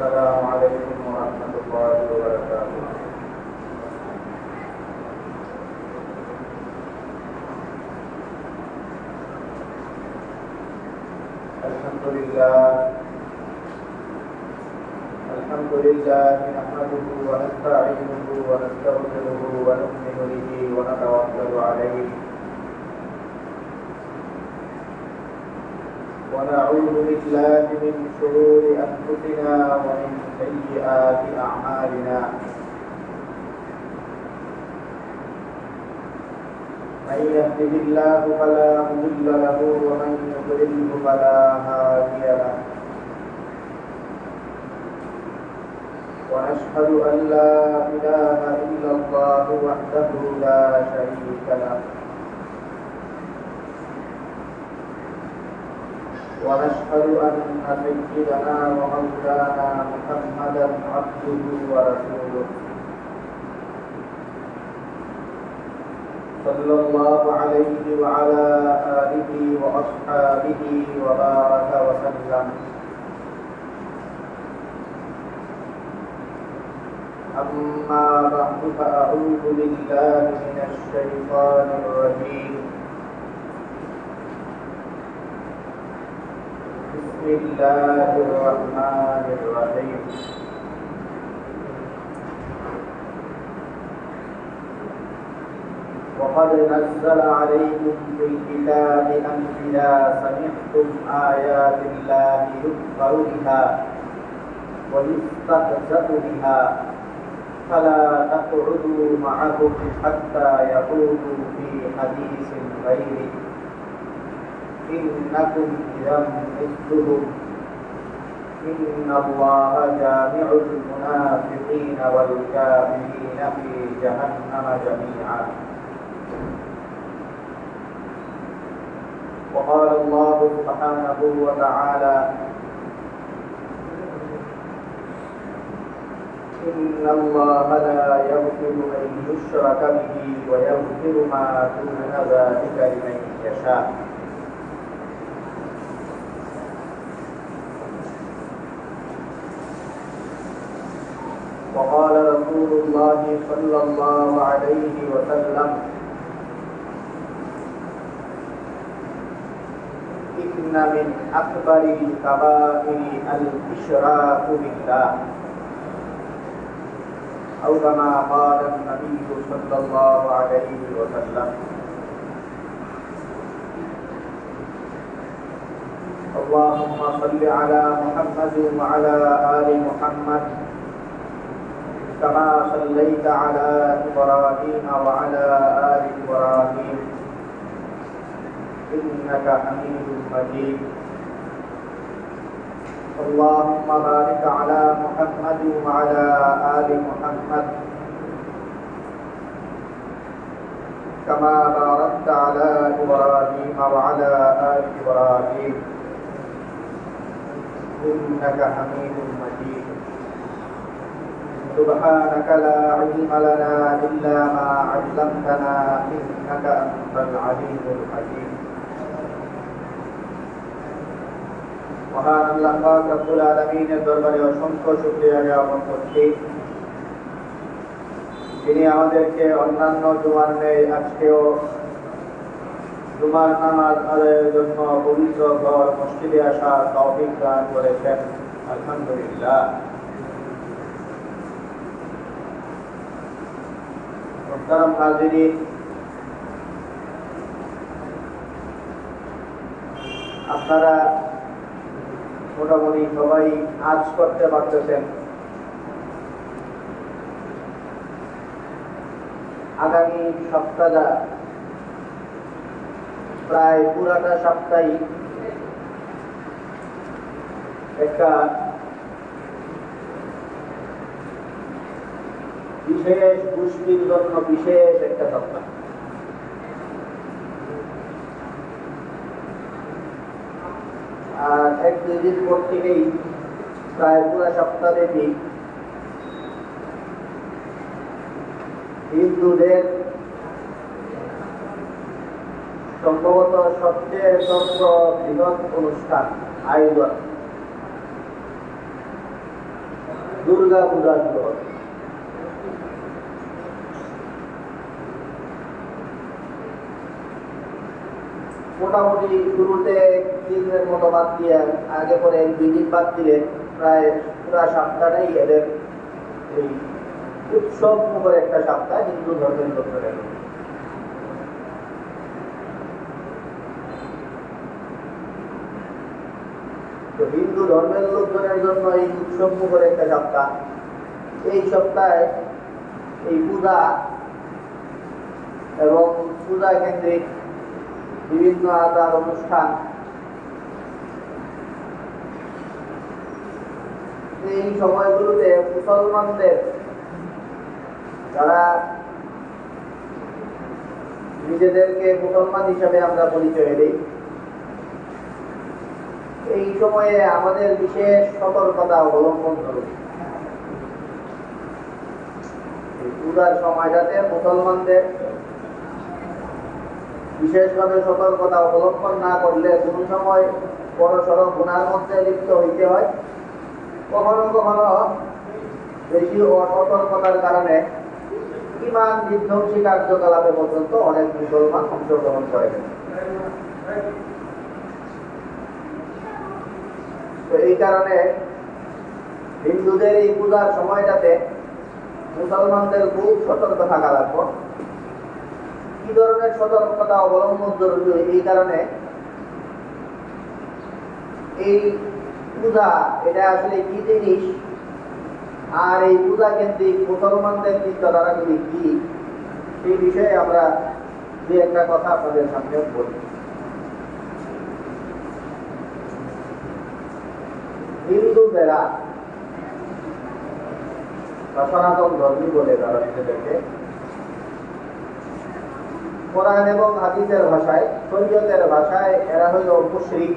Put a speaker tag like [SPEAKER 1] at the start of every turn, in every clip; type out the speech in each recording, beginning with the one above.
[SPEAKER 1] السلام عليكم ورحمة الله وبركاته. الحمد لله نحمده ونستعينه ونستغفره ونؤمن به ونتوكل عليه ونعوذ بالله من شرور أنفسنا ومن سيئات أعمالنا. من يهده الله فلا مضل له ومن يضلل فلا هادي له. ونشهد أن لا إله إلا الله وحده لا شريك له. ونشهد أن سيدنا ومولانا محمدا عبده ورسوله صلى الله عليه وعلى آله وأصحابه وبارك وسلم. أما بعد فأعوذ بالله من الشيطان الرجيم. بسم الله الرحمن الرحيم. وقد نزل عليكم في الكتاب أن إذا سمعتم آيات الله يكفر بها ويستهزأ بها فلا تقعدوا معهم حتى يخوضوا في حديث غيره إنكم إذا مثلهم إن الله جامع المنافقين والكافرين في جهنم جميعا. وقال الله سبحانه وتعالى إن الله لا يغفر أن يشرك به ويغفر ما دون ذلك لمن يشاء. وقال رسول الله صلى الله عليه وسلم إن من أكبر الكبائر الإشراك بالله أو كما قال النبي صلى الله عليه وسلم. اللهم صل على محمد وعلى آل محمد كما صليت على إبراهيم وعلى آل إبراهيم إنك حميد مجيد. اللهم بارك على محمد وعلى آل محمد كما باركت على إبراهيم وعلى آل إبراهيم إنك حميد مجيد. سبحانك لا علم لنا إلا ما علمتنا إنك أنت العليم الحكيم. মহান আল্লাহ পাক রব্বুল আলামিনের দরবারে অসংখ্য শুকরিয়া জ্ঞাপন করছি, যিনি আমাদেরকে অন্যান্য জুমার ন্যায় আজকেও জুমার নামাজ আদায়ের জন্য পবিত্র ঘর মসজিদে আসার তৌফিক দান করেছেন। আলহামদুলিল্লাহ। মুহতারাম হাজিরিন, আপনারা মোটামুটি সবাই আজ করতে পারতেছেন। আগামী সপ্তাহটা প্রায় পুরাটা সপ্তাহই একটা বিশেষ গোষ্ঠীর জন্য বিশেষ একটা সপ্তাহ। আর এক দুই দিন পর থেকেই প্রায় পুরো সপ্তাহব্যাপী হিন্দুদের সম্ভবত সবচেয়ে বৃহৎ অনুষ্ঠান আয়োজন দুর্গা পূজা শুরু হবে। মোটামুটি শুরুতে দিনের মতো বাদ দিয়ে আগে পরে 2 দিন বাদ দিলে প্রায় পুরা সপ্তাহটাই এদের এই উৎসব মুখর একটা সপ্তাহ হিন্দু ধর্মের লোকের। তো হিন্দু ধর্মের লোকজনের জন্য এই উৎসব মুখর একটা সপ্তাহ। এই সপ্তাহে এই পূজা এবং পূজা কেন্দ্রিক বিভিন্ন আচার অনুষ্ঠান, এই সময়গুলোতে মুসলমানদের যারা নিজেদেরকে মুসলমান হিসাবে আমরা পরিচয় দিই, এই সময়ে আমাদের বিশেষ সতর্কতা অবলম্বন করব। পূজার সময়টাতে মুসলমানদের বিশেষভাবে সতর্কতা অবলম্বন না করলে কোনো সময় বড়সড় গুনার মধ্যে লিপ্ত হইতে হয়, কখনো কখনো বেশি অসতর্কতার কারণে ঈমান বিধ্বংসী কার্যকলাপে পর্যন্ত অনেক মুসলমান অংশগ্রহণ করে। তো এই কারণে হিন্দুদের এই পূজার সময়টাতে মুসলমানদের খুব সতর্ক থাকা লাগবে। কি ধরনের সতর্কতা অবলম্বন জরুরি? এই কারণে এই পূজা এটা আসলে কি জিনিস, আর এই পূজা কেন্দ্রিক মুসলমানদের চিন্তাধারাগুলি কি, সেই বিষয়ে আমরা দু একটা কথা আপনাদের সামনে বলি। হিন্দু যারা বা সনাতন ধর্মী বলে যারা নিজেদেরকে, কোরআন এবং হাদিসের ভাষায়, শরীয়তের ভাষায় এরা হইল মুশরিক।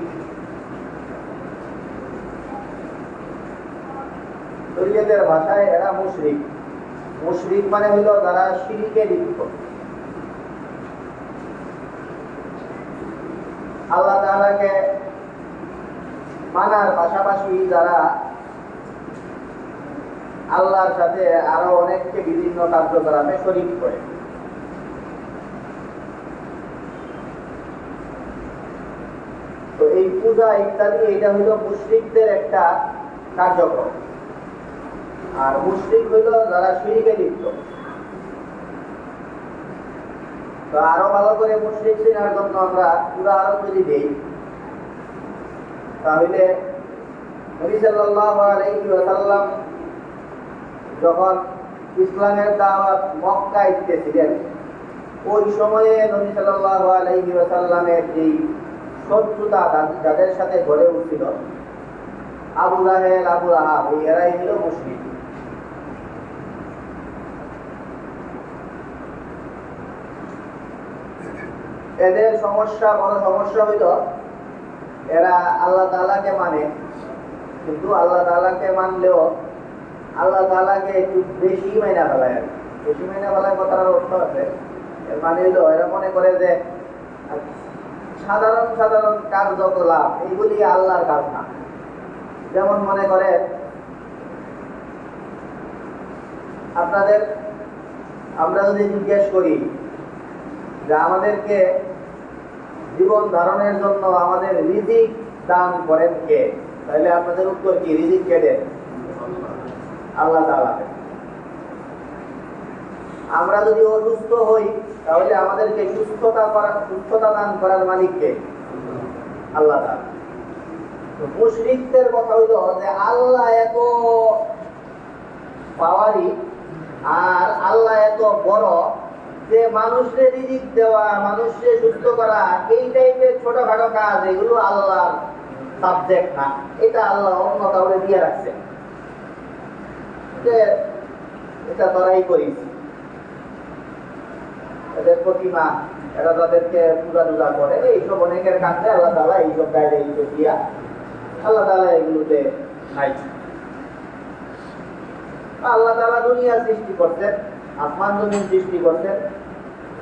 [SPEAKER 1] শরীয়তের ভাষায় এরা মুশরিক। মুশরিক মানে হইল যারা শিরকে লিপ্ত। আল্লাহ তাআলাকে মানার পাশাপাশি যারা আল্লাহর সাথে আরো অনেককে বিভিন্ন কার্যকলাপে শরীক করে। তো এই পূজা ইত্যাদি এটা হইল মুশরিকদের একটা কার্যক্রম। আর মুশরিক হইল যারা শিরকে লিপ্ত। তো আরো ভালো করে মুশরিক চেনার জন্য আমরা উদাহরণ যদি দেই, তাহলে নবী সাল্লাল্লাহু আলাইহি ওয়াসাল্লাম যখন ইসলামের দাওয়াত মক্কায় দিতেছিলেন, ওই সময়ে নবী সাল্লাল্লাহু আলাইহি ওয়াসাল্লামের যেই শত্রুতা যাদের সাথে গড়ে উঠছিল, আবু জাহেল, আবু লাহাব, এরাই ছিল মুশরিক। এদের সমস্যা, বড় সমস্যা হইল এরা আল্লাহ তাআলাকে মানে, কিন্তু আল্লাহ তাআলাকে মানলেও আল্লাহ তাআলাকে একটু বেশি মাইনা ফেলায়। বেশি মাইনা ফেলায় কথার অর্থ আছে, এর মানে হইল এরা মনে করে যে সাধারণ সাধারণ কার্যকলাপ এইগুলি আল্লাহর কাজ না। যেমন মনে করে আপনাদের, আমরা যদি জিজ্ঞেস করি যে আমাদেরকে জীবন ধারণের জন্য আমাদের রিজিক দান করেন কে, তাহলে আপনাদের উত্তর কি? রিজিক কে দেন? আল্লাহ তাআলা। আমরা যদি অসুস্থ হই তাহলে আমাদেরকে সুস্থতা দান করার মালিক কে? আল্লাহ তাআলা। মুশরিকদের কথা হইল যে আল্লাহ এত পাওয়ারি আর আল্লাহ এত বড় যে মানুষের রিজিক দেওয়া, মানুষকে সুস্থ করা, এই টাইপের ছোটখাটো কাজ এগুলো আল্লাহর সাবজেক্ট না, এটা আল্লাহ অন্য কাউকে দিয়ে রাখছে, যে এটা তোরাই করিস। এদের প্রতিমা, এরা তাদেরকে পূজা টুজা করে, এইসব অনেকের কাছে আল্লাহ তাআলা এইসব গাইডে এইসব দিয়া আল্লাহ তাআলা এগুলোতে নাই। আল্লাহ তাআলা দুনিয়া সৃষ্টি করছেন, আসমান জমিন সৃষ্টি করছেন,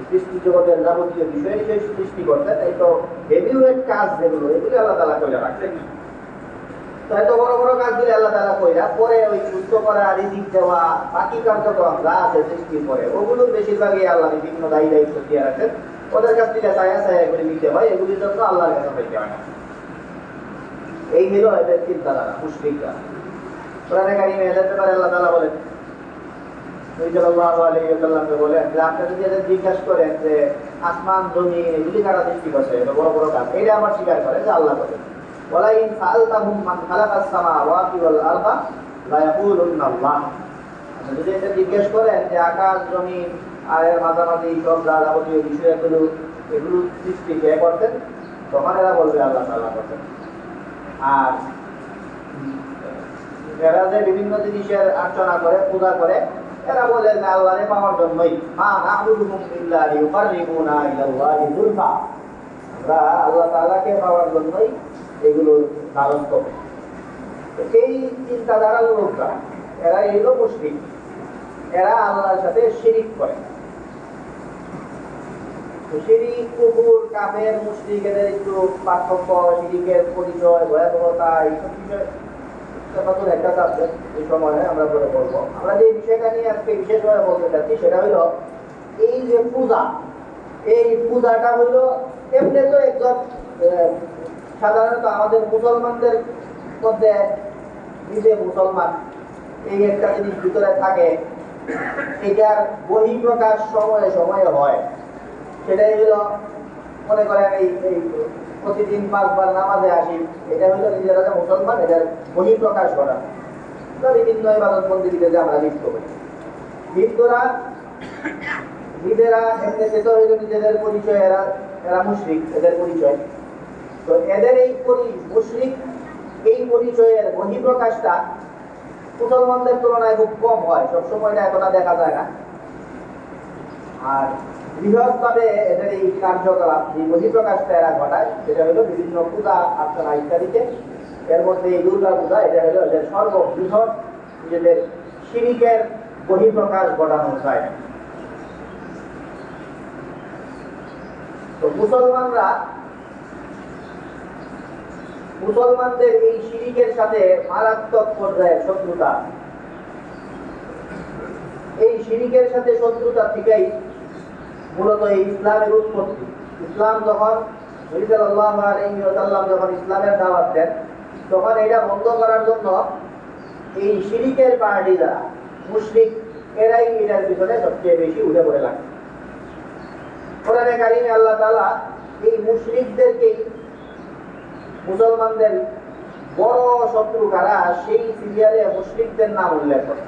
[SPEAKER 1] সৃষ্টি জগতের যাবতীয় বিষয় সৃষ্টি করছেন। এই তো হেভিওয়েট কাজ যেগুলো, এগুলি আল্লাহ তাআলা করে রাখছেন। তো এত বড় বড় কাজগুলি আল্লাহ তাআলা কইরা পরে ওই সুস্থ করা, রিজিক দেওয়া, বাকি কার্যক্রম যা আছে সৃষ্টির পরে ওগুলোর বেশিরভাগই আল্লাহ বিভিন্ন দায়িত্ব দিয়ে রাখেন। ওদের কাছ থেকে ছায়া ছায়া করে নিতে হয়, এগুলির জন্য আল্লাহর কাছে পাইতে হয় না। এই হলো এদের চিন্তাধারা মুশরিকরা। কোরআনে কারিমে এদের ব্যাপারে আল্লাহ তাআলা বলেন, নবী সাল্লাল্লাহু আলাইহি ওয়াসাল্লামকে বলেন যে আপনি যদি এদের জিজ্ঞাসা করেন যে আসমান জমি এগুলি কারা সৃষ্টি করছে, এটা বড় বড় কাজ, এটা আমার স্বীকার করে যে আল্লাহ করেন। ওয়ালা ইন সাআলতাহুম মান খালাকাস সামাওয়াতি ওয়াল আরদা লা ইয়াকুলুন্না আল্লাহ। আপনি যদি এদের জিজ্ঞেস করেন যে আকাশ জমি আর এর মাঝামাঝি সব যাবতীয় বিষয়গুলো এগুলো সৃষ্টি কে করতেন, তখন এরা বলবে আল্লাহ তাআলা করতেন। আর এরা যে বিভিন্ন জিনিসের অর্চনা করে, পূজা করে, এরা বলে যে আল্লাহরে পাওয়ার জন্যই, মা না'বুদুহুম ইল্লা লিইউকাররিবুনা ইলাল্লাহি যুলফা, আমরা আল্লাহ তাআলাকে পাওয়ার জন্যই এগুলো ধারণ করে। এই চিন্তাধারার লোকরা এরা এলো মুশরিক, এরা আল্লাহর সাথে শিরিক করে। শিরিক, কুফর, কাফের, মুশরিক এদের একটু পার্থক্য, শিরিকের পরিচয়, ভয়াবহতা, এইসব বিষয় একটা সাবজেক্ট এই সময়ে আমরা পরে বলবো। আমরা যে বিষয়টা নিয়ে আজকে বিশেষভাবে বলতে চাচ্ছি সেটা হলো এই যে পূজা, এই পূজাটা হলো এমনি তো একজন সাধারণত আমাদের মুসলমানদের মধ্যে নিজে মুসলমান এই একটা জিনিস ভিতরে থাকে, এটার বহিঃপ্রকাশ সময়ে সময়ে হয়। সেটাই হলো মনে করেন এই প্রতিদিন 5 বার নামাজে আসি, এটা হলো নিজেরা যে মুসলমান এটার বহিঃপ্রকাশ ঘটা। বিভিন্ন ইবাদত বন্দেগীতে যে আমরা লিপ্ত হই, হিন্দুরা নিজেরা এমনিতে তো হইল নিজেদের পরিচয়, এরা মুশরিক, এদের পরিচয়। তো এদের এই মুশরিক এই পরিচয়ের বহিঃপ্রকাশটা মুসলমানদের তুলনায় খুব কম হয়, সবসময় না, এতটা দেখা যায় না। আর বৃহৎভাবে এদের এই কার্যকলাপ, এই বহিঃপ্রকাশটা এরা ঘটায়, সেটা হলো বিভিন্ন পূজা অর্চনা ইত্যাদিতে। এর মধ্যে এই দুর্গা পূজা, এটা হলো এদের সর্ববৃহৎ নিজেদের শিরিকের বহিঃপ্রকাশ ঘটানো যায়। তো মুসলমানদের এই শিরিকের সাথে মারাত্মক পর্যায়ের শত্রুতা, এই শিরিকের সাথে শত্রুতা থেকেই মূলত এই ইসলামের উৎপত্তি। ইসলাম যখন নবী সাল্লাল্লাহু আলাইহি ওয়াসাল্লাম যখন ইসলামের দাওয়াত দেন, তখন এটা বন্ধ করার জন্য এই শিরিকের পার্টি যারা মুশরিক, এরাই এটার পিছনে সবচেয়ে বেশি উঠে পড়ে লাগে। কোরআনে কারিমে আল্লাহ তাআলা এই মুশরিকদেরকেই মুসলমানদের বড় শত্রু কারা সেই সিরিয়ালে মুশরিকদের নাম উল্লেখ করে।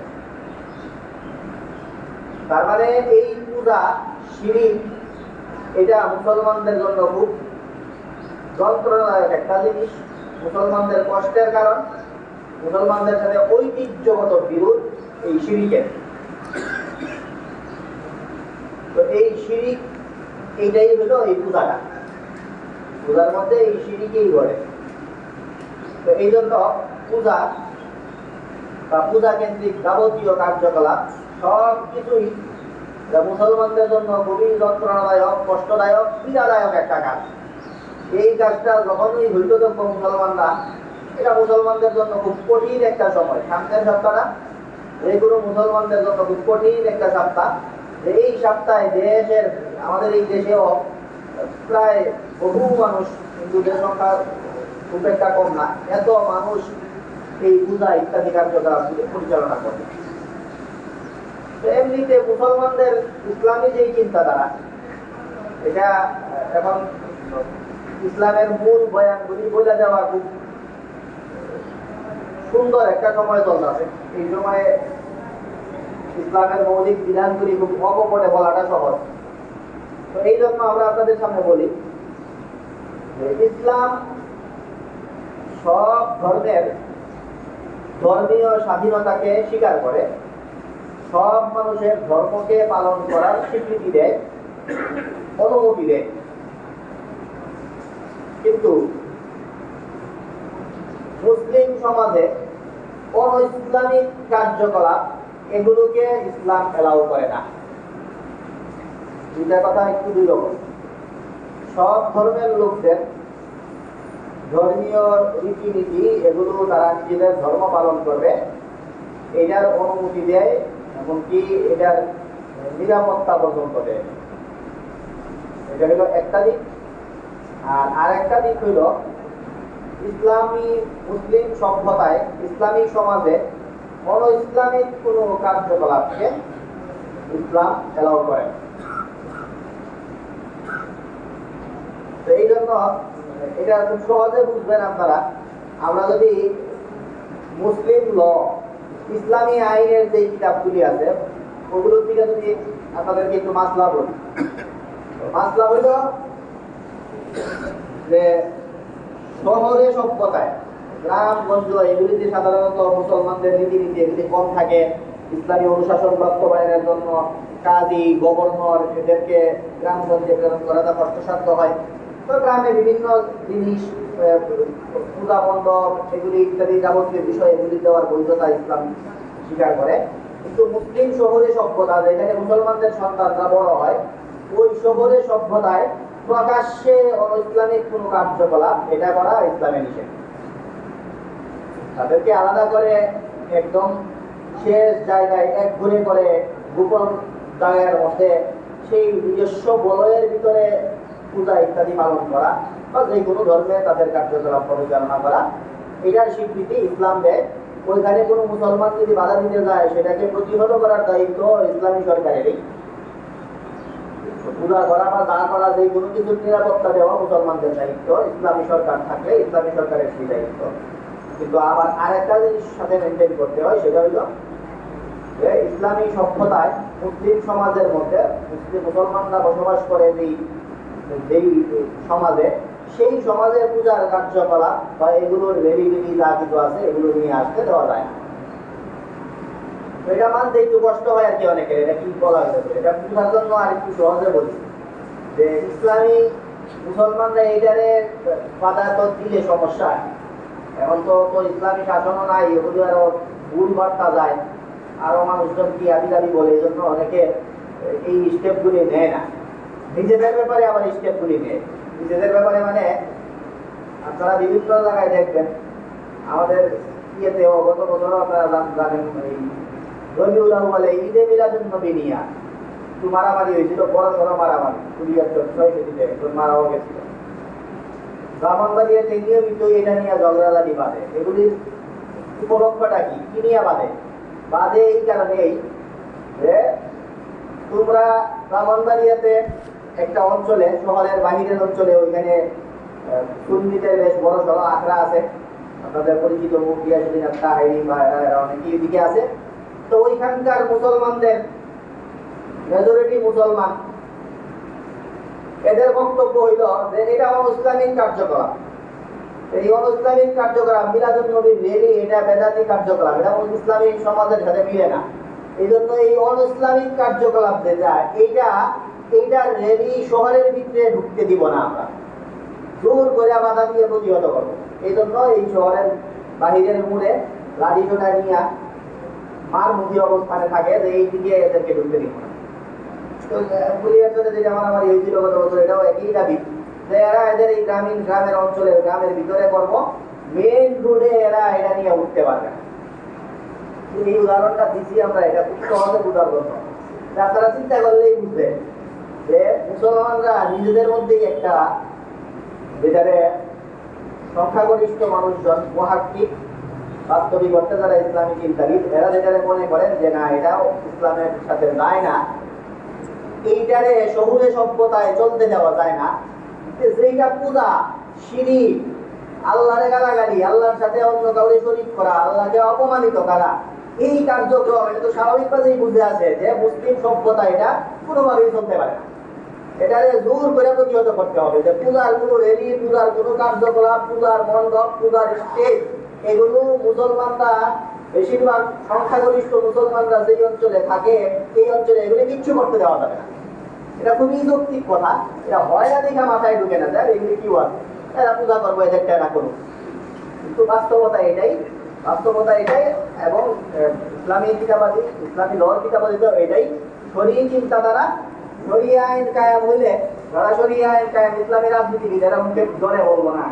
[SPEAKER 1] তার মানে এই পূজা, শিরিক, এটা মুসলমানদের জন্য খুব যন্ত্রণাদায়ক একটা জিনিস, মুসলমানদের কষ্টের কারণ, মুসলমানদের সাথে ঐতিহ্যগত বিরোধ এই শিরিকের। তো এই শিরিক, এইটাই হলো এই পূজাটা, পূজার মধ্যে এই শিরিকেই ঘটে। তো এই জন্য পূজা বা পূজা কেন্দ্রিক যাবতীয় কার্যকলাপ সব কিছুই মুসলমানদের জন্য খুবই যন্ত্রণাদায়ক, কষ্টদায়ক, পীড়াদায়ক একটা কাজ। এই কাজটা যখনই হইত তখন মুসলমানরা, এটা মুসলমানদের জন্য খুব কঠিন একটা সময়। সামনের সপ্তাহটা যেগুলো মুসলমানদের জন্য খুব কঠিন একটা সপ্তাহ। এই সপ্তাহে দেশের, আমাদের এই দেশেও প্রায় বহু মানুষ, হিন্দুদের সংখ্যা খুব একটা কম না, এত মানুষ এই পূজা ইত্যাদি কার্যকলাপ পরিচালনা করে। এমনিতে মুসলমানদের ইসলামী যে চিন্তাধারা, এটা এখন ইসলামের মূল বয়ানগুলি বলে দেওয়া খুব সুন্দর একটা সময় চলতেছে। এই সময়ে ইসলামের মৌলিক বিধানগুলি খুব অকপটে বলাটা সহজ। তো এই জন্য আমরা আপনাদের সামনে বলি যে ইসলাম সব ধর্মের ধর্মীয় স্বাধীনতাকে স্বীকার করে, সব মানুষের ধর্মকে পালন করার স্বীকৃতি দেয়, অনুমতি দেয়। কিন্তু মুসলিম সমাজে অন-ইসলামিক কার্যকলাপ, এগুলোকে ইসলাম এলাও করে না। দুইটা কথা একটু দুই রকম। সব ধর্মের লোকদের ধর্মীয় রীতিনীতি এগুলো তারা নিজেদের ধর্ম পালন করবে, এটার অনুমতি দেয়, এমনকি এটার নিরাপত্তা পর্যন্ত দেয়। এটা হলো একটা দিক। আর আরেকটা দিক হইল ইসলামী মুসলিম সভ্যতায়, ইসলামিক সমাজে অন ইসলামিক কোন কার্যকলাপকে ইসলাম এলাও করে। তো এই জন্য এটা খুব সহজে বুঝবেন আপনারা। আমরা যদি মুসলিম ল, ইসলামী আইনের যে কিতাবগুলি আছে ওগুলোর দিকে যদি আপনাদেরকে একটু মাসলা বলি, মাসলা হইল যে শহরে সভ্যতায়, গ্রামগঞ্জ এগুলিতে সাধারণত মুসলমানদের রীতিনীতি এগুলি কম থাকে। ইসলামী অনুশাসন বাস্তবায়নের জন্য কাজী, গভর্নর এদেরকে গ্রামগঞ্জে প্রেরণ করাটা কষ্টসাধ্য হয়। তো গ্রামে বিভিন্ন জিনিস, পূজা মণ্ডপ এগুলি ইত্যাদি যাবতীয় বিষয় এগুলি দেওয়ার বৈধতা ইসলাম স্বীকার করে। কিন্তু মুসলিম শহরে সভ্যতা, যেখানে মুসলমানদের সন্তানরা বড় হয়, ওই শহরে সভ্যতায় প্রকাশ্যে অনইসলামিক কোন কার্যকলাপ এটা করা ইসলামে নিষেধ। তাদেরকে আলাদা করে একদম শেষ জায়গায় এক ঘুরে করে গোপন জায়গার মধ্যে সেই নিজস্ব বলয়ের ভিতরে পূজা ইত্যাদি পালন করা বা যে কোনো ধর্মে তাদের কার্যকলাপ পরিচালনা করা, এটার স্বীকৃতি ইসলাম দেয়। ওইখানে কোনো মুসলমান যদি বাধা দিতে যায় সেটাকে প্রতিহত করার দায়িত্ব ইসলামী সরকারেরই। পূজা করা বা যা করা যে কোনো কিছুর নিরাপত্তা দেওয়া মুসলমানদের দায়িত্ব, ইসলামী সরকার থাকলে ইসলামী সরকারের সেই দায়িত্ব। কিন্তু আবার আরেকটা জিনিস সাথে মেনটেন করতে হয়, সেটা হইল যে ইসলামী সভ্যতায় মুসলিম সমাজের মধ্যে মুসলমানরা বসবাস করে যেই সমাজে, সেই সমাজে পূজার কার্যকলাপ বা এগুলোর ভ্যালিডিটি যা কিছু আছে এগুলো নিয়ে আসতে দেওয়া যায় না। এটা মানতে একটু কষ্ট হয় আর কি অনেকের। এটা কি বলা হয়েছে, এটা বুঝার জন্য আর একটু সহজে বলি যে ইসলামী মুসলমানরা এইটারে বাধা তো দিলে সমস্যা। এখন তো ইসলামী শাসনও নাই, এগুলো আরো ভুল বার্তা যায়, আরো মানুষজন কি আবি দাবি বলে, এই জন্য অনেকে এই স্টেপগুলি নেয় না। নিজেদের ব্যাপারে আবার স্টেপগুলি নেয়। নিজেদের ব্যাপারে মানে আপনারা বিভিন্ন জায়গায় দেখবেন, আমাদের ইয়েতেও গত বছরও আপনারা জানেন রবিউল আউয়ালে ঈদে মিলাদুন নবী নিয়া একটু মারামারি হয়েছিল, বড় সড়ো মারামারি, 6 একজন মারাও গেছিল। ব্রাহ্মণবাড়িয়াতে নিয়মিত এটা নিয়ে ঝগড়াঝাটি বাঁধে। এগুলির উপলক্ষটা কি নিয়ে বাঁধে এই কারণেই যে তোমরা ব্রাহ্মণবাড়িয়াতে একটা অঞ্চলে, শহরের বাহিরের অঞ্চলে, ওইখানে সুন্নিদের বেশ বড় সড়ো আখড়া আছে, আপনাদের পরিচিত মুখ গিয়াসুদ্দিন তাহেরি বা অনেকেই দিকে আছে। তো ওইখানকার মুসলমানদের মেজরিটি মুসলমান, এদের বক্তব্য হইল যে এটা অনইসলামিক কার্যকলাপ। এই অনইসলামিক কার্যকলাপ মিলাদুন নবীর রেলি, এটা বেদাতি কার্যকলাপ, এটা ইসলামী সমাজের সাথে মিলে না। এই জন্য এই অনইসলামিক কার্যকলাপ যেটা, এইটা রেলি শহরের ভিতরে ঢুকতে দিব না, আমরা জোর করে বাধা দিয়ে প্রতিহত করবো। এই জন্য এই শহরের বাহিরের মোড়ে লাঠি সোটা নিয়ে মারমুখী অবস্থানে থাকে যে এই দিকে এদেরকে ঢুকতে দিব না। তো পুলিশের সাথে যেটা মারামারি হয়েছিল গত বছর, এটাও একই দাবি যে এরা এদের এই গ্রামের অঞ্চলের গ্রামের ভিতরে করবো, মেইন রোডে এরা এটা নিয়ে উঠতে পারবে না। এই উদাহরণটা দিচ্ছি আমরা, এটা খুব সহজে বোঝার জন্য। আপনারা চিন্তা করলেই বুঝবেন যে মুসলমানরা নিজেদের মধ্যেই একটা, যেটারে সংখ্যাগরিষ্ঠ মানুষজন মহাত্মিক বাস্তবিক অর্থে যারা ইসলামী চিন্তাবিদ, এরা যেটারে মনে করেন যে না এটাও ইসলামের সাথে যায় না, এইটারে শহুরে সভ্যতায় চলতে দেওয়া যায় না, যেটা পূজা, শিরিক, আল্লাহরে গালাগালি, আল্লাহর সাথে অন্য কাউরে শরীক করা, আল্লাহকে অপমানিত করা, এই কার্যক্রম এটা তো স্বাভাবিকভাবেই বুঝে আছে যে মুসলিম সভ্যতা এটা কোনোভাবেই চলতে পারে না। এটারে জোর করে প্রতিহত করতে হবে যে পূজার কোনো রেলি, পূজার কোনো কার্যকলাপ, পূজার মণ্ডপ, পূজার স্টেজ, এগুলো মুসলমানরা, বেশিরভাগ সংখ্যাগরিষ্ঠ মুসলমানরা যেই অঞ্চলে থাকে এই অঞ্চলে এগুলি কিচ্ছু করতে দেওয়া যাবে না। এটা খুবই যৌক্তিক কথা। এটা হয় না দেখা মাথায় ঢুকে না যায় এগুলি কি আছে, এরা পূজা করবো, এদেরটা এরা করুক। কিন্তু বাস্তবতা এটাই এবং ইসলামী কিতাবাদি, ইসলামী লর কিতাবাদিতে এটাই শরীয়ী চিন্তাধারা। শরিয়া আইন কায়েম হইলে, যারা শরিয়া আইন কায়েম ইসলামী রাজনীতিবিদ, এরা মুখে জোরে বলবো না,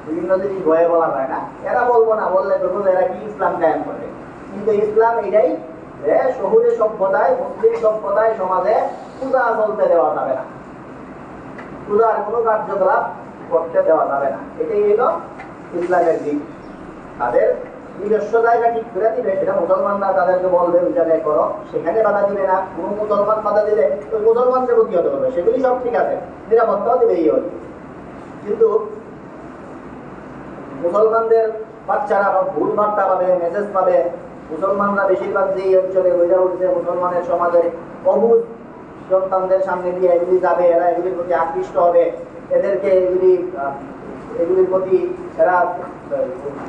[SPEAKER 1] বিভিন্ন জিনিস ভয়ে বলা যায় না, এরা বলবো না, বললে দেখো এরা কি ইসলাম কায়েম করবে। কিন্তু ইসলাম এটাই যে শহুরে সভ্যতায়, মুসলিম সভ্যতায়, সমাজে পূজা চলতে দেওয়া যাবে না, পূজার কোনো কার্যকলাপ করতে দেওয়া যাবে না। এটাই হলো ইসলামের দিক। তাদের নিজস্ব জায়গা ঠিক করে দিবে, সেটা মুসলমানরা তাদেরকে বলবে ওই জায়গায় করো, সেখানে বাধা দিবে না। কোনো মুসলমান বাধা দিলে ওই মুসলমানদের প্রতিহত করবে, সেগুলি সব ঠিক আছে, নিরাপত্তাও দিবে এই হল। কিন্তু মুসলমানদের বাচ্চারা ভুল বার্তা পাবে, মেসেজ পাবে। মুসলমানরা বেশিরভাগ যে অঞ্চলে বইরা উঠছে, মুসলমানের সমাজে অবুধ সন্তানদের সামনে দিয়ে এগুলি যাবে, এরা এগুলির প্রতি আকৃষ্ট হবে, এদেরকে এগুলির প্রতি এরা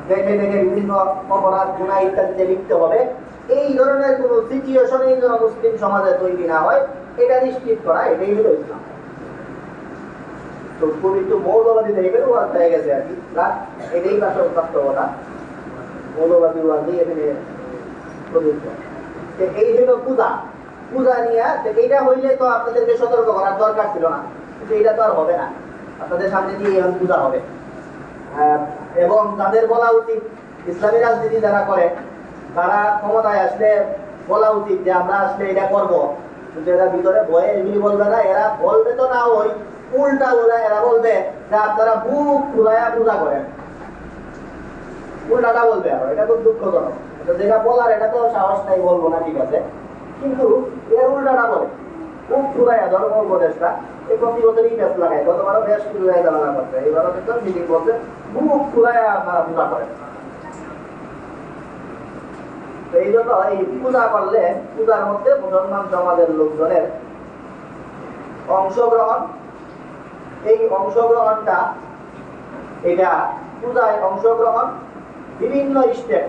[SPEAKER 1] দেখে দেখে বিভিন্ন অপরাধ, গুনাহ ইত্যাদিতে লিপ্ত হবে। এই ধরনের কোন সিচুয়েশনে যেন মুসলিম সমাজে তৈরি না হয়, এটা নিশ্চিত করা, এটাই হলো ইসলাম। তো পবিত্র মৌলবাদী টাইপের ওয়াজ হয়ে গেছে আর কি, এটাই আসল বাস্তবতা। মৌলবাদী ওয়াজই এখানে প্রযোজ্য। এই হলো পূজা। পূজা নিয়ে এইটা হইলে তো আপনাদেরকে সতর্ক করার দরকার ছিল না, কিন্তু এটা তো আর হবে না, আপনাদের সামনে দিয়ে এখন পূজা হবে। এবং তাদের বলা উচিত, ইসলামী রাজনীতি যারা করে তারা ক্ষমতায় আসলে বলা উচিত যে আমরা আসলে এটা করবো, কিন্তু এরা ভিতরে ভয়ে এগুলি বলবে না। এরা বলবে তো না, ওই উল্টা বলে এরা বলবে যে আপনারা বুক খুলাইয়া পূজা করেন, উল্টাটা বলবে। আর এটা খুব দুঃখজনক, যেটা বলার এটা তো সাহস নাই, বলবো না, ঠিক আছে, কিন্তু এর উল্টাটা বলে বুক খুলাইয়া। ধর্ম উপদেশটা এই প্রতি বছরই বেশ লাগায়, গতবারও বেশ খুলাইয়া জানালা করছে, এইবারও কিন্তু মিটিং বলছে বুক খুলাইয়া আপনারা পূজা করেন। এই জন্য এই পূজা করলে পূজার মধ্যে মুসলমান সমাজের লোকজনের অংশগ্রহণ, এই অংশগ্রহণটা, এটা পূজায় অংশগ্রহণ বিভিন্ন স্টেপ,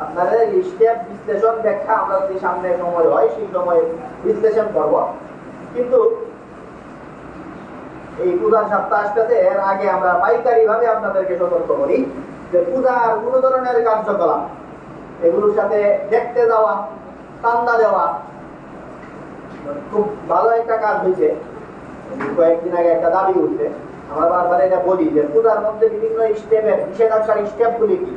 [SPEAKER 1] আপনাদের স্টেপ বিশ্লেষণ ব্যাখ্যা আমরা যদি সামনে সময় হয় সেই সময় বিশ্লেষণ করব। কিন্তু এই পূজার সপ্তাহ আসতেছে, এর আগে আমরা পাইকারি ভাবে আপনাদেরকে সতর্ক করি যে পূজার কোন ধরনের কার্যকলাপ, এগুলোর সাথে দেখতে যাওয়া, চান্দা দেওয়া, খুব ভালো একটা কাজ হয়েছে। কয়েকদিন আগে একটা দাবি উঠছে, আমরা বারবার এটা বলি যে পূজার মধ্যে বিভিন্ন স্টেপের নিষেধাজ্ঞার স্টেপগুলি কি।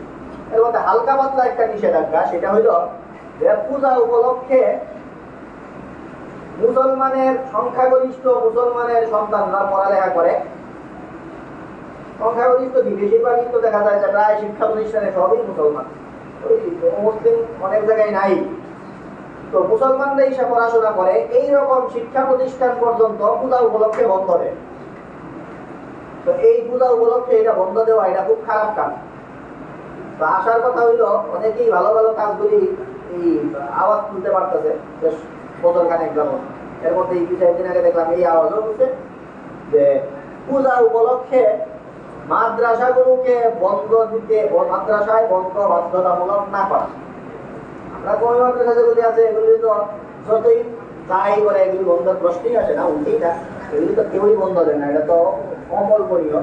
[SPEAKER 1] এর মধ্যে হালকা পাতলা একটা নিষেধাজ্ঞা, সেটা হইল যে পূজা উপলক্ষে মুসলমানের সংখ্যাগরিষ্ঠ মুসলমানের সন্তানরা পড়ালেখা করে। সংখ্যাগরিষ্ঠ কি, বেশিরভাগই তো দেখা যায় যে প্রায় শিক্ষা প্রতিষ্ঠানে সবই মুসলমান, মুসলিম অনেক জায়গায় নাই। তো মুসলমানরাই সে পড়াশোনা করে, এইরকম শিক্ষা প্রতিষ্ঠান পর্যন্ত পূজা উপলক্ষে বন্ধ দেয়। তো এই পূজা উপলক্ষে এটা বন্ধ দেওয়া, এটা খুব খারাপ কাজ। তো আসার কথা হইলো অনেকেই ভালো ভালো কাজগুলি এই আওয়াজ তুলতে পারতেছে, বেশ বছর খানেক যাবত। এর মধ্যে এই 2-4 দিন আগে দেখলাম এই আওয়াজও হচ্ছে যে পূজা উপলক্ষে মাদ্রাসাগুলোকে বন্ধ দিতে, মাদ্রাসায় বন্ধ বাধ্যতামূলক না করা। আমরা কোন মাদ্রাসা যেগুলি আছে এগুলি তো যতই যাই করে এগুলি বন্ধের প্রশ্নই আসে না, উঠেই না, এগুলি তো কেউই বন্ধ দেয় না, এটা তো অকল্পনীয়।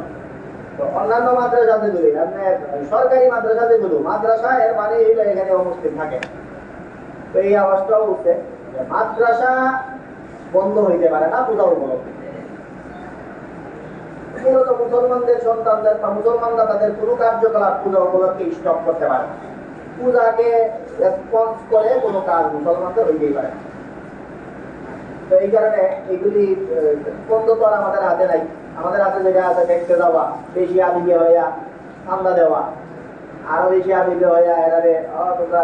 [SPEAKER 1] তো অন্যান্য মাদ্রাসা যেগুলি, আপনার সরকারি মাদ্রাসা যেগুলো, মাদ্রাসা এর মানে হইলো এখানে অমুসলিম থাকে। তো এই আওয়াজটাও উঠছে যে মাদ্রাসা বন্ধ হইতে পারে না পূজা উপলক্ষে। মূলত মুসলমানদের সন্তানদের বা মুসলমানরা তাদের কোনো কার্যকলাপ পূজা উপলক্ষে স্টপ করতে পারে না। পূজাকে রেসপন্স করে কোনো কাজ মুসলমানদের হইতেই পারে না। তো এই কারণে এগুলি বন্ধ তো আর আমাদের হাতে নাই। আমাদের হাতে যেটা আছে দেখতে যাওয়া, বেশি আবিগে হইয়া ঠান্ডা দেওয়া, আরো বেশি আবিগে হইয়া এরারে তোমরা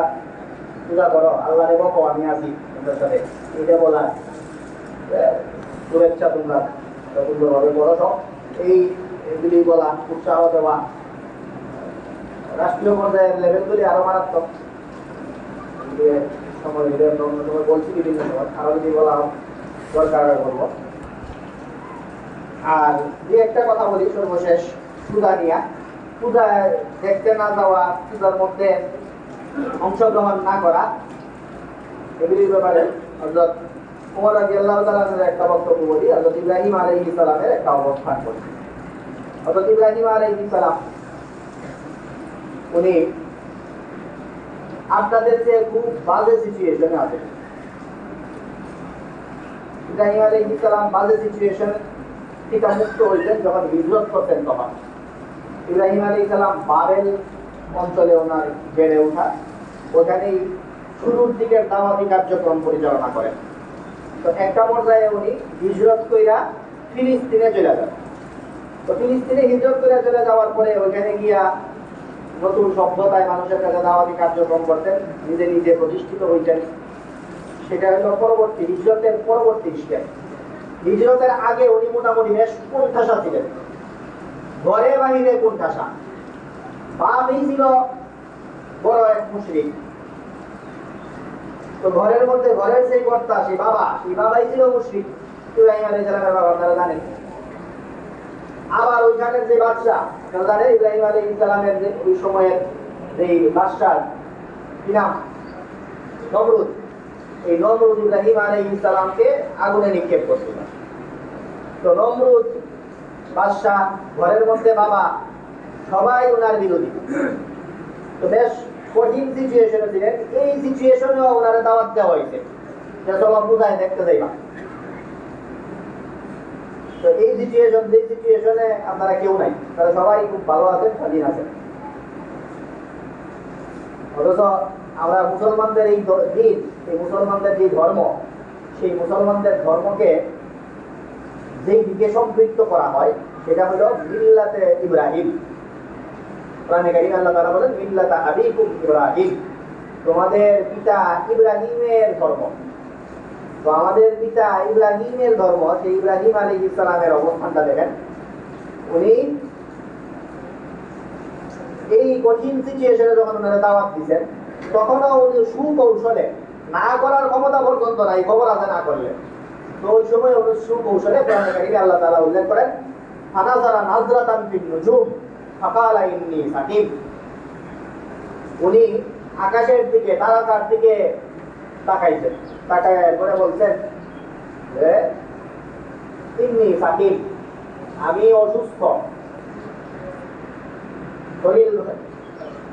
[SPEAKER 1] পূজা করো, আল্লাহরে বকো আমি আছি তোমাদের সাথে, এটা বলা, শুভেচ্ছা তোমরা সুন্দরভাবে করো সব, এইগুলি বলা, উৎসাহ দেওয়া। রাষ্ট্রীয় পর্যায়ের লেভেলগুলি আরো মারাত্মক। সময় বলছি বিভিন্ন সময়, আরো যদি বলা দরকার বলবো। আর যে একটা কথা বলি সর্বশেষ, পূজা নিয়ে, পূজায় দেখতে না যাওয়া, পূজার মধ্যে অংশগ্রহণ না করা, এগুলির ব্যাপারে হযরত ওমর রাদিয়াল্লাহু তাআলার একটা বক্তব্য বলি। হযরত ইব্রাহিম আলাইহিস সালামের একটা অবস্থান বলি। হযরত ইব্রাহিম আলাইহিস সালাম উনি আপনাদের চেয়ে খুব বাজে সিচুয়েশনে আছেন। ইব্রাহিম আলাইহিস সালাম বাজে সিচুয়েশন থেকে মুক্ত হইলেন যখন হিজরত করতেন তখন। ইব্রাহিম আলাইহিস সালাম বাবেল অঞ্চলে ওনার বেড়ে ওঠা, ওখানেই শুরুর দিকের দাওয়াতি কার্যক্রম পরিচালনা করেন। তো একটা পর্যায়ে উনি হিজরত কইরা ফিলিস্তিনে চলে যান। তো ফিলিস্তিনে হিজরত করে চলে যাওয়ার পরে ওইখানে গিয়া নতুন সভ্যতায় মানুষের কাছে দাওয়াতি কার্যক্রম করতেন, নিজে নিজে প্রতিষ্ঠিত হইতেন। সেটা হলো পরবর্তী হিজরতের পরবর্তী স্টেপ। হিজরতের আগে উনি মোটামুটি বেশ কোণঠাসা ছিলেন, ঘরে বাহিরে কোণঠাসা। বাপই ছিল বড় এক মুশরিক। তো ঘরের মধ্যে ঘরের সেই কর্তা, সেই বাবাই ছিল মুশরিক। ইব্রাহিম আলাইহিস সালামের বাবা, আপনারা জানেন। আবার ওইখানের যে বাদশা, আপনারা জানেন ইব্রাহিম আলাইহিস সালামের যে ওই সময়ের এই বাদশার কি নাম? নমরুদ। এই নমরুদ ইব্রাহিম আলাইহিস সালামকে আগুনে নিক্ষেপ করছিল। তো নমরুদ বাদশা, ঘরের মধ্যে বাবা, সবাই ওনার বিরোধী। তো বেশ কঠিন সিচুয়েশনে ছিলেন। এই সিচুয়েশনেও ওনারে দাওয়াত দেওয়া হয়েছে যে চলো পূজায় দেখতে যাইবা। তো এই সিচুয়েশনে আপনারা কেউ নাই, তারা সবাই খুব ভালো আছেন, স্বাধীন আছেন। অথচ আমরা মুসলমানদের এই দিন, এই মুসলমানদের যে ধর্ম, সেই মুসলমানদের ধর্মকে যেই দিকে সম্পৃক্ত করা হয় সেটা হলো মিল্লাতে ইব্রাহিম। কোরআনে কারীমে আল্লাহ তাআলা বলেন মিল্লাতা আবিকুম ইব্রাহিম, তোমাদের পিতা ইব্রাহিমের ধর্ম। তো আমাদের পিতা ইব্রাহিমের ধর্ম, সেই ইব্রাহিম আলাইহিস সালামের অবস্থানটা দেখেন। উনি এই কঠিন সিচুয়েশনে যখন ওনারা দাওয়াত দিচ্ছেন, তখনও উনি সুকৌশলে, না করার ক্ষমতা পর্যন্ত নাই, খবর আছে না করলে। তো ওই সময় উনি সুকৌশলে কোরআনে কারীমে আল্লাহ তাআলা উল্লেখ করেন ফানাজারা নাজরাতান ফিন নুজুম ফাকালা ইন্নী সাকিম। উনি আকাশের দিকে, তারাকার দিকে তাকাইছেন, তাকায় করে বলছেন যে ইন্নী সাকিম, আমি অসুস্থ।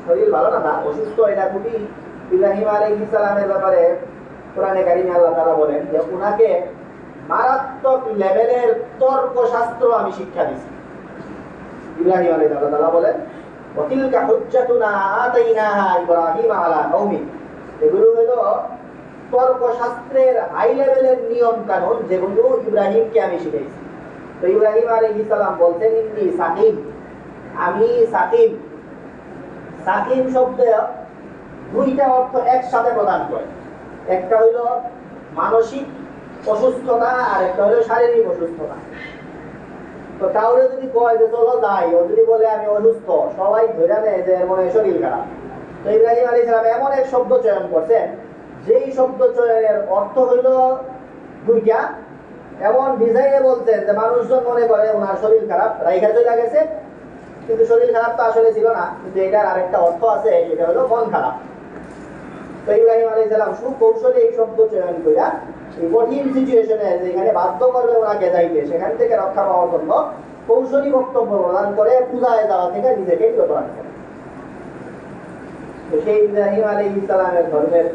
[SPEAKER 1] শরীর ভালো না, অসুস্থ। এটা খুবই ইব্রাহিম আলাইহিস সালামের ব্যাপারে কোরআনে কারীমে আল্লাহ তাআলা বলেন যে উনাকে মারাত্মক লেভেলের তর্ক শাস্ত্র আমি শিক্ষা দিছি। ইব্রাহিম আলাইহিস সালাম আল্লাহ বলেন ওয়াতিলকা হুজ্জাতুনা আতাইনাহা ইব্রাহিম আলা কওমি। এগুলো হলো তর্ক শাস্ত্রের হাই লেভেলের নিয়ম কানুন, যেগুলো ইব্রাহিমকে আমি শিখাইছি। তো ইব্রাহিম আলাইহিস সালাম বলতেন ইন্নী সাকিম, আমি সাকিম। সাকিম শব্দে দুইটা অর্থ একসাথে প্রদান করে। একটা হইল মানসিক অসুস্থতা, আর একটা হইল শারীরিক অসুস্থতা। তো কাউরে যদি কয় যে চলো যাই, ও যদি বলে আমি অসুস্থ, সবাই ধরে নেয় যে এর মনে শরীর খারাপ। তো ইব্রাহিম আলাইহিস সালাম এমন এক শব্দ চয়ন করছেন, যেই শব্দ চয়নের অর্থ হইল দুইটা। এমন ডিজাইনে বলছেন যে মানুষজন মনে করে ওনার শরীর খারাপ, রাইখা চলে গেছে, কিন্তু শরীর খারাপ তো আসলে ছিল না, কিন্তু এটার আরেকটা অর্থ আছে, সেটা হলো মন খারাপ। তো ইব্রাহিম আলাইহিস সালাম সুকৌশলে এই শব্দ চয়ন কইরা এই কঠিন সিচুয়েশনে যেখানে বাধ্য করবে ওনাকে যাইতে, সেখান থেকে রক্ষা পাওয়ার জন্য কৌশলী বক্তব্য প্রদান করে পূজায় যাওয়া থেকে নিজেকে বিরত রাখছেন। তো সেই ইব্রাহিম আলাইহিস সালামের ধর্মের,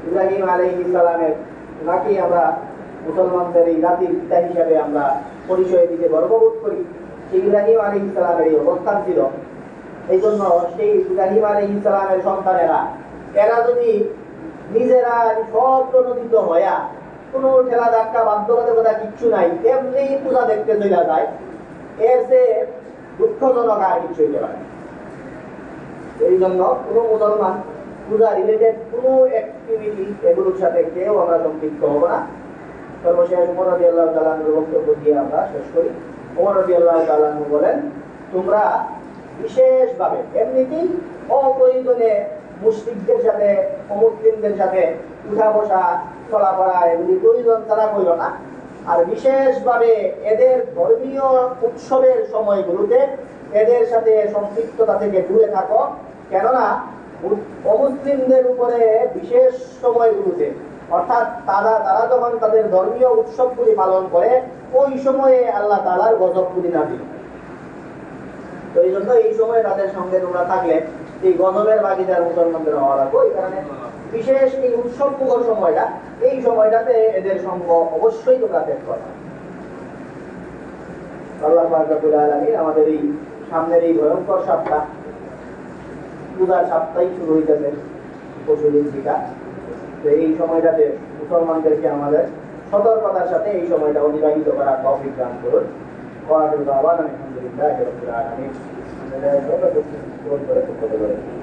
[SPEAKER 1] ইব্রাহিম আলাইহিস সালামের নাকি আমরা মুসলমানদের এই জাতির পিতা হিসাবে আমরা পরিচয় দিতে গর্ববোধ করি। সেই ইব্রাহিম আলাইহিস সালামের এই অবস্থান ছিল। এই জন্য সেই ইব্রাহিম আলাইহিস সালামের সন্তানেরা, এরা যদি নিজেরা সব প্রণোদিত হইয়া, কোনো ঠেলা ধাক্কা বাধ্যবাধকতা কিচ্ছু নাই, এমনি পূজা দেখতে চলে যায়, এর যে দুঃখজনক আর কিছু হইতে পারে। এই জন্য কোনো মুসলমান পূজা রিলেটেড কোনো অ্যাক্টিভিটি এগুলোর সাথে কেউ আমরা সম্পৃক্ত হব না। সর্বশেষ ওমর রাদিয়াল্লাহু তাআলা আনহুর বক্তব্য দিয়ে আমরা শেষ করি। ওমর রাদিয়াল্লাহু তাআলা আনহু বলেন, তোমরা বিশেষভাবে এমনিতেই অপ্রয়োজনে মুশরিকদের সাথে, অমুসলিমদের সাথে উঠা বসা, চলাফেরা এগুলি প্রয়োজন ছাড়া কইল না। আর বিশেষভাবে এদের ধর্মীয় উৎসবের সময়গুলোতে এদের সাথে সম্পৃক্ততা থেকে দূরে থাকো, কেননা অমুসলিমদের উপরে বিশেষ সময়গুলোতে, অর্থাৎ তারা যখন তাদের ধর্মীয় উৎসবগুলি পালন করে, ওই সময়ে আল্লাহ তাআলার গজবগুলি নাযিল হয়। তো এই জন্য এই সময় তাদের সঙ্গে তোমরা থাকলে এই গজবের ভাগীদার মুসলমানদের হওয়া লাগবে। এই কারণে বিশেষ এই উৎসব মুখর সময়টা, এই সময়টাতে এদের সঙ্গ অবশ্যই তোমরা ত্যাগ করো। আল্লাহ পাক রব্বুল আলামিন আমাদের এই সামনের এই ভয়ঙ্কর সপ্তাহ, পূজার সপ্তাহে শুরু হইতেছে পরশুদিন টিকা। তো এই সময়টাতে মুসলমানদেরকে আমাদের সতর্কতার সাথে এই সময়টা অতিবাহিত করার তৌফিক দান করুন। আলহামদুলিল্লাহ।